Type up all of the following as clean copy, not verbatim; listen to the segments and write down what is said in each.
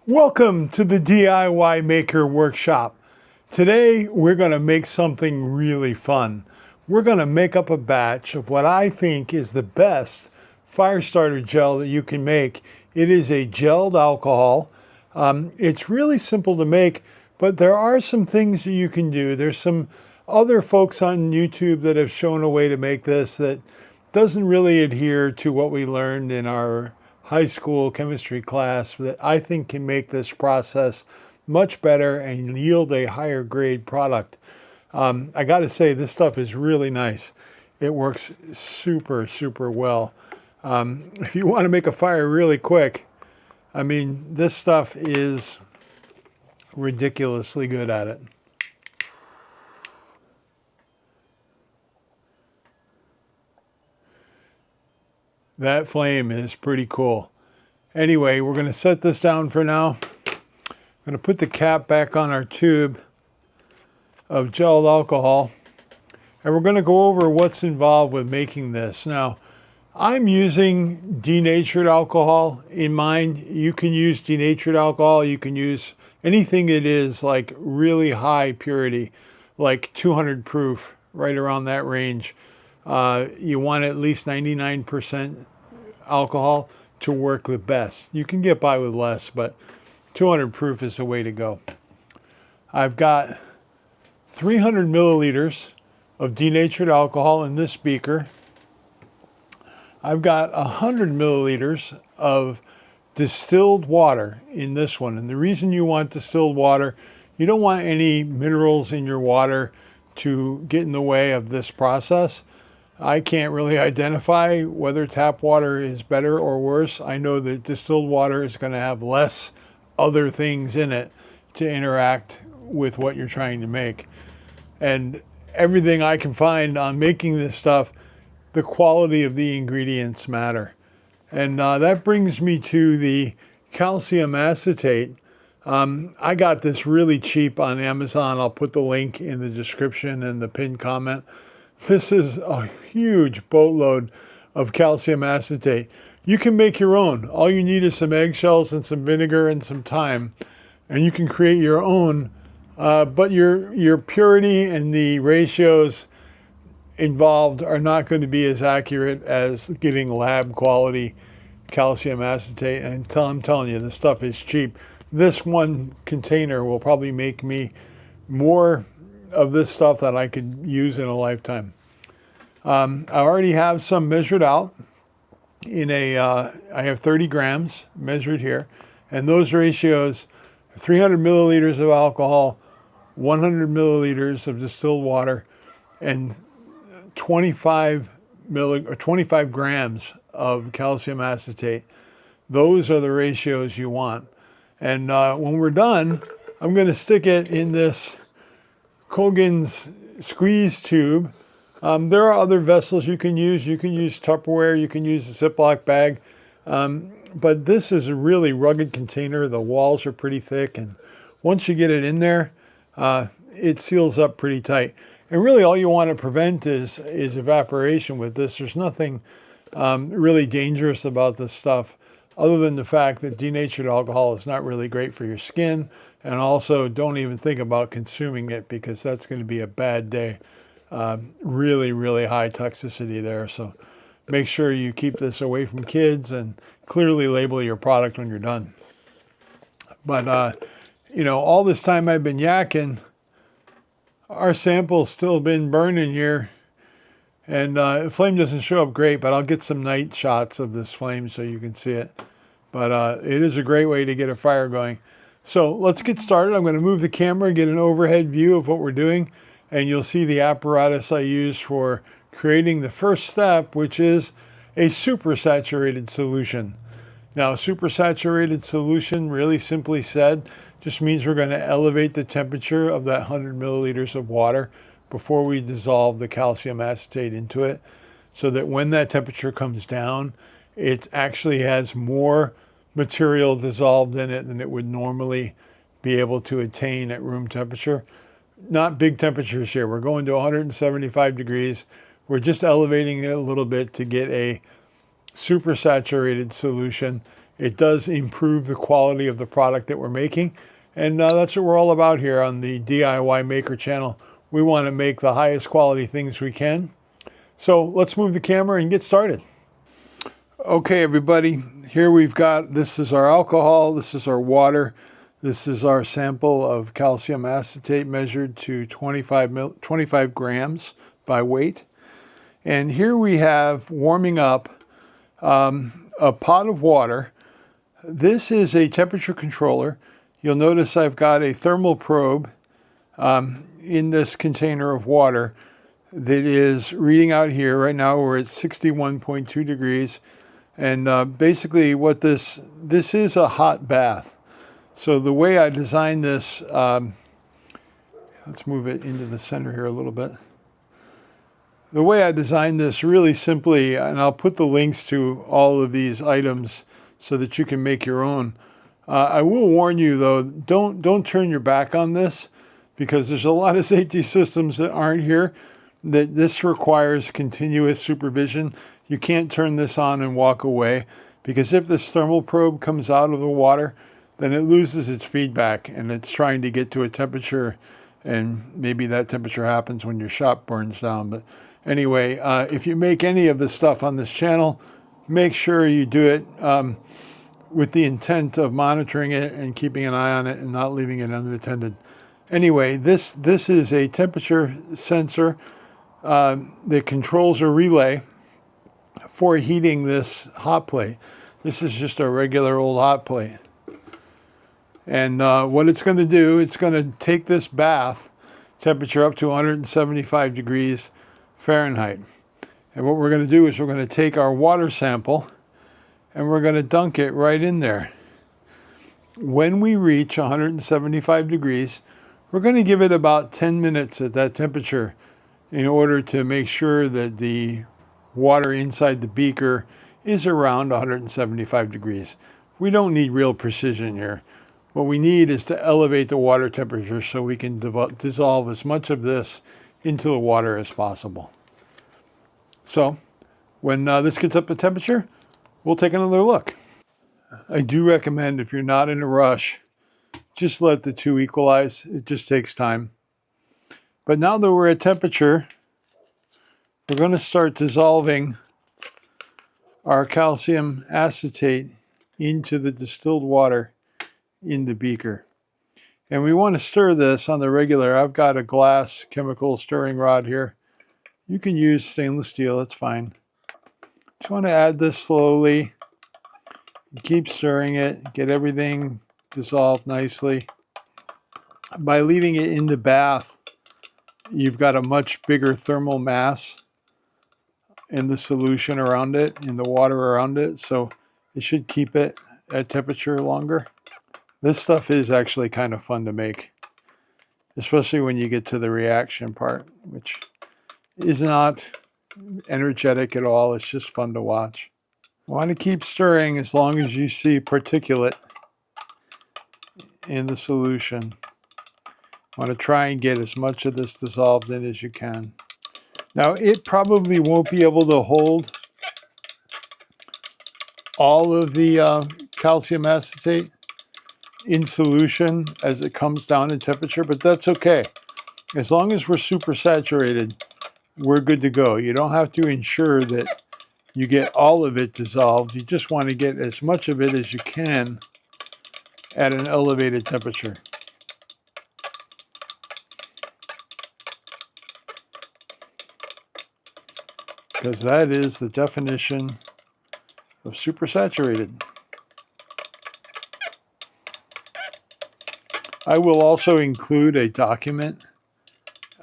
Welcome to the DIY Maker Workshop. Today we're going to make something really fun. We're going to make up a batch of what I think is the best fire starter gel that you can make. It is a gelled alcohol. It's really simple to make, but there are some things that you can do. There's some other folks on YouTube that have shown a way to make this that doesn't really adhere to what we learned in our high school chemistry class that I think can make this process much better and yield a higher grade product. I got to say, this stuff is really nice. It works super, super well. If you want to make a fire really quick, I mean, this stuff is ridiculously good at it. That flame is pretty cool. Anyway, we're going to set this down for now. I'm going to put the cap back on our tube of gelled alcohol. And we're going to go over what's involved with making this. Now, I'm using denatured alcohol in mine. You can use denatured alcohol. You can use anything that is like really high purity, like 200 proof, right around that range. You want at least 99% alcohol to work the best. You can get by with less, but 200 proof is the way to go. I've got 300 milliliters of denatured alcohol in this beaker. I've got 100 milliliters of distilled water in this one. And the reason you want distilled water, you don't want any minerals in your water to get in the way of this process. I can't really identify whether tap water is better or worse. I know that distilled water is going to have less other things in it to interact with what you're trying to make. And everything I can find on making this stuff, the quality of the ingredients matter. And that brings me to the calcium acetate. I got this really cheap on Amazon. I'll put the link in the description and the pinned comment. This is a huge boatload of calcium acetate. You can make your own. All you need is some eggshells and some vinegar and some thyme, and you can create your own. But your purity and the ratios involved are not going to be as accurate as getting lab quality calcium acetate. And I'm telling you, this stuff is cheap. This one container will probably make me more of this stuff that I could use in a lifetime. I already have some measured out in I have 30 grams measured here, and those ratios: 300 milliliters of alcohol, 100 milliliters of distilled water, and 25 grams of calcium acetate. Those are the ratios you want. And when we're done, I'm going to stick it in this Kogan's squeeze tube. There are other vessels you can use. You can use Tupperware. You can use a Ziploc bag. But this is a really rugged container. The walls are pretty thick. And once you get it in there, it seals up pretty tight. And really all you want to prevent is evaporation with this. There's nothing really dangerous about this stuff other than the fact that denatured alcohol is not really great for your skin. And also, don't even think about consuming it because that's going to be a bad day. Really, really high toxicity there. So make sure you keep this away from kids and clearly label your product when you're done. But, all this time I've been yakking, our sample's still been burning here. And the flame doesn't show up great, but I'll get some night shots of this flame so you can see it. But it is a great way to get a fire going. So let's get started. I'm going to move the camera, get an overhead view of what we're doing, and you'll see the apparatus I use for creating the first step, which is a supersaturated solution. Now, supersaturated solution, really simply said, just means we're going to elevate the temperature of that 100 milliliters of water before we dissolve the calcium acetate into it, so that when that temperature comes down, it actually has more material dissolved in it than it would normally be able to attain at room temperature. Not big temperatures here. We're going to 175 degrees. We're just elevating it a little bit to get a supersaturated solution. it does improve the quality of the product that we're making. And that's what we're all about here on the DIY Maker channel. We want to make the highest quality things we can. So let's move the camera and get started. Okay, everybody, here we've got, this is our alcohol, this is our water, this is our sample of calcium acetate measured to 25 grams by weight. And here we have warming up a pot of water. This is a temperature controller. You'll notice I've got a thermal probe in this container of water that is reading out here. Right now we're at 61.2 degrees. And basically what this is a hot bath. So the way I designed this, let's move it into the center here a little bit. The way I designed this really simply, and I'll put the links to all of these items so that you can make your own. I will warn you though, don't turn your back on this, because there's a lot of safety systems that aren't here, that this requires continuous supervision. You can't turn this on and walk away, because if this thermal probe comes out of the water, then it loses its feedback and it's trying to get to a temperature, and maybe that temperature happens when your shop burns down. But anyway, if you make any of this stuff on this channel, make sure you do it with the intent of monitoring it and keeping an eye on it and not leaving it unattended. Anyway, this is a temperature sensor that controls a relay for heating this hot plate. This is just a regular old hot plate. And what it's going to do, it's going to take this bath temperature up to 175 degrees Fahrenheit. And what we're going to do is we're going to take our water sample and we're going to dunk it right in there. When we reach 175 degrees, we're going to give it about 10 minutes at that temperature in order to make sure that the water inside the beaker is around 175 degrees. We don't need real precision here. What we need is to elevate the water temperature so we can dissolve as much of this into the water as possible. So when this gets up to temperature, we'll take another look. I do recommend, if you're not in a rush, just let the two equalize. It just takes time. But now that we're at temperature, we're going to start dissolving our calcium acetate into the distilled water in the beaker. And we want to stir this on the regular. I've got a glass chemical stirring rod here. You can use stainless steel, it's fine. Just want to add this slowly. Keep stirring it, get everything dissolved nicely. By leaving it in the bath, you've got a much bigger thermal mass in the solution around it, in the water around it, so it should keep it at temperature longer. This stuff is actually kind of fun to make, especially when you get to the reaction part, which is not energetic at all. It's just fun to watch. Want to keep stirring as long as you see particulate in the solution. Want to try and get as much of this dissolved in as you can. Now, it probably won't be able to hold all of the calcium acetate in solution as it comes down in temperature, but that's okay. As long as we're super saturated, we're good to go. You don't have to ensure that you get all of it dissolved. You just want to get as much of it as you can at an elevated temperature. Because that is the definition of supersaturated. I will also include a document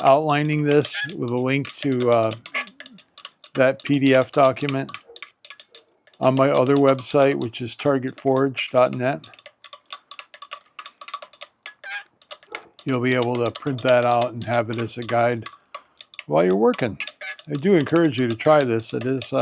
outlining this with a link to that PDF document on my other website, which is targetforge.net. You'll be able to print that out and have it as a guide while you're working. I do encourage you to try this. It is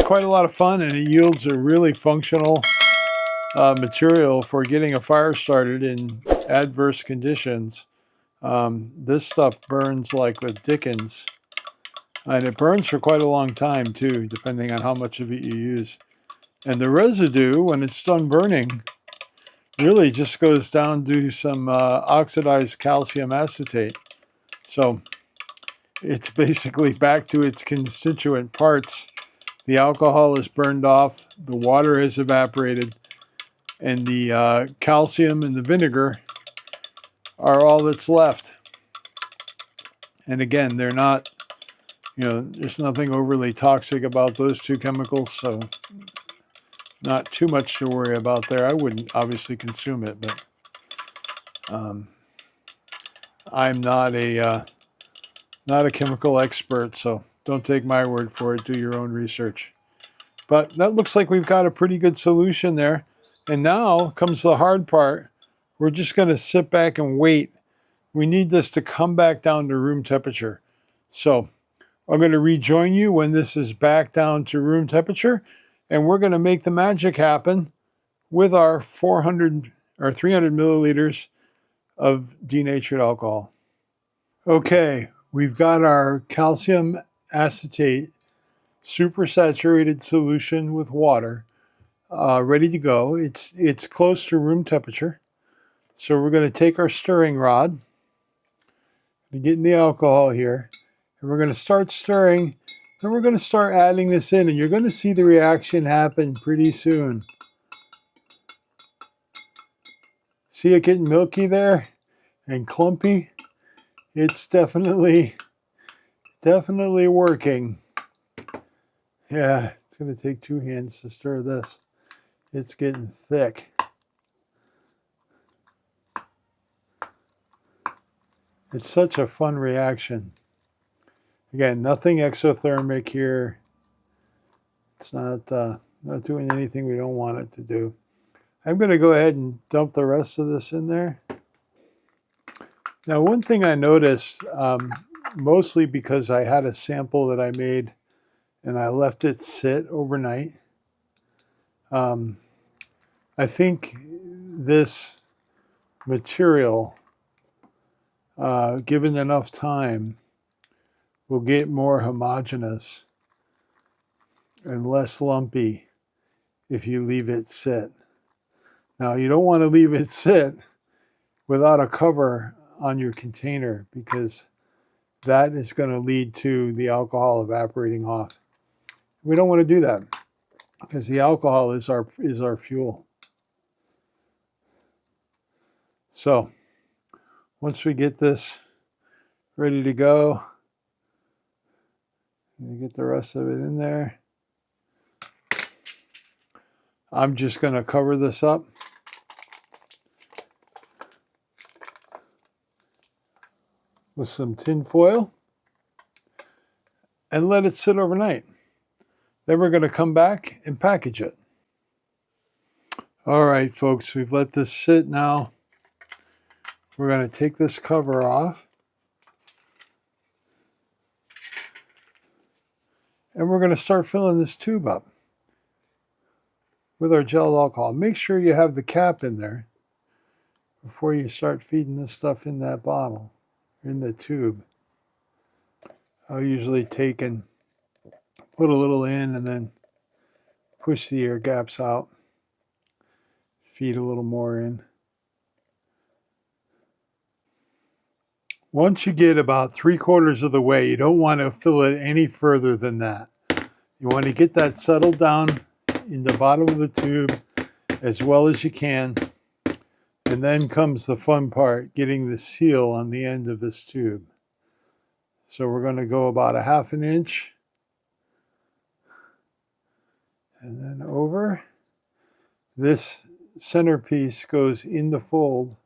quite a lot of fun, and it yields a really functional material for getting a fire started in adverse conditions. This stuff burns like the dickens, and it burns for quite a long time too, depending on how much of it you use. And the residue, when it's done burning, really just goes down to some oxidized calcium acetate. So it's basically back to its constituent parts. The alcohol is burned off, the water has evaporated, and the calcium and the vinegar are all that's left. And again, they're not, there's nothing overly toxic about those two chemicals, so not too much to worry about there. I wouldn't obviously consume it, but I'm not a chemical expert, so don't take my word for it. Do your own research. But that looks like we've got a pretty good solution there. And now comes the hard part. We're just going to sit back and wait. We need this to come back down to room temperature. So I'm going to rejoin you when this is back down to room temperature, and we're going to make the magic happen with our 400 or 300 milliliters of denatured alcohol. Okay, we've got our calcium acetate supersaturated solution with water ready to go. It's close to room temperature. So we're going to take our stirring rod and get in the alcohol here, and we're going to start stirring, and we're going to start adding this in, and you're going to see the reaction happen pretty soon. See it getting milky there and clumpy? It's definitely working. Yeah, it's going to take 2 hands to stir this. It's getting thick. It's such a fun reaction. Again, nothing exothermic here. It's not doing anything we don't want it to do. I'm going to go ahead and dump the rest of this in there. Now, one thing I noticed, mostly because I had a sample that I made and I left it sit overnight, I think this material, given enough time, will get more homogeneous and less lumpy if you leave it sit. Now, you don't want to leave it sit without a cover on your container, because that is going to lead to the alcohol evaporating off. We don't want to do that because the alcohol is our fuel. So once we get this ready to go, get the rest of it in there. I'm just going to cover this up. With some tin foil and let it sit overnight. Then we're going to come back and package it. All right, folks, we've let this sit now. We're going to take this cover off. And we're going to start filling this tube up with our gel alcohol. Make sure you have the cap in there before you start feeding this stuff in that bottle, in the tube. I'll usually take and put a little in and then push the air gaps out. Feed a little more in. Once you get about 3/4 of the way, you don't want to fill it any further than that. You want to get that settled down in the bottom of the tube as well as you can. And then comes the fun part, getting the seal on the end of this tube. So we're going to go about 1/2 inch. And then over. This centerpiece goes in the fold.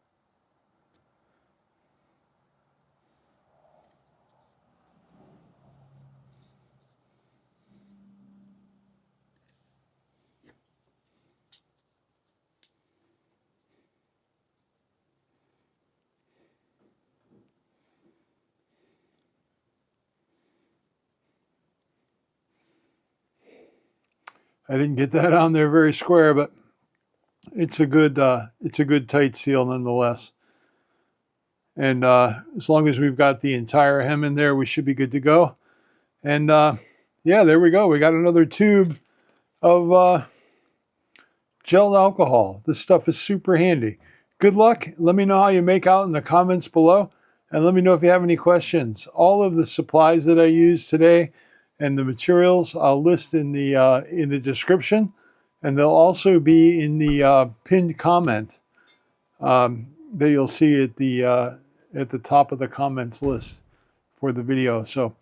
I didn't get that on there very square, but it's a good tight seal nonetheless. And as long as we've got the entire hem in there, we should be good to go. And yeah, there we go. We got another tube of gelled alcohol. This stuff is super handy. Good luck. Let me know how you make out in the comments below, and let me know if you have any questions. All of the supplies that I used today and the materials I'll list in the description, and they'll also be in the pinned comment that you'll see at the top of the comments list for the video. So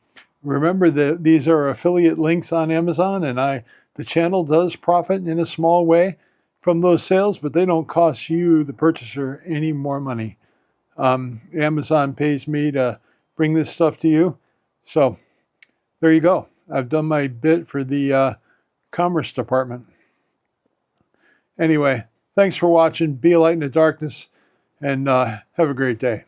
remember that these are affiliate links on Amazon, and the channel does profit in a small way from those sales, but they don't cost you, the purchaser, any more money. Amazon pays me to bring this stuff to you. So there you go. I've done my bit for the Commerce Department. Anyway, thanks for watching. Be a light in the darkness, and have a great day.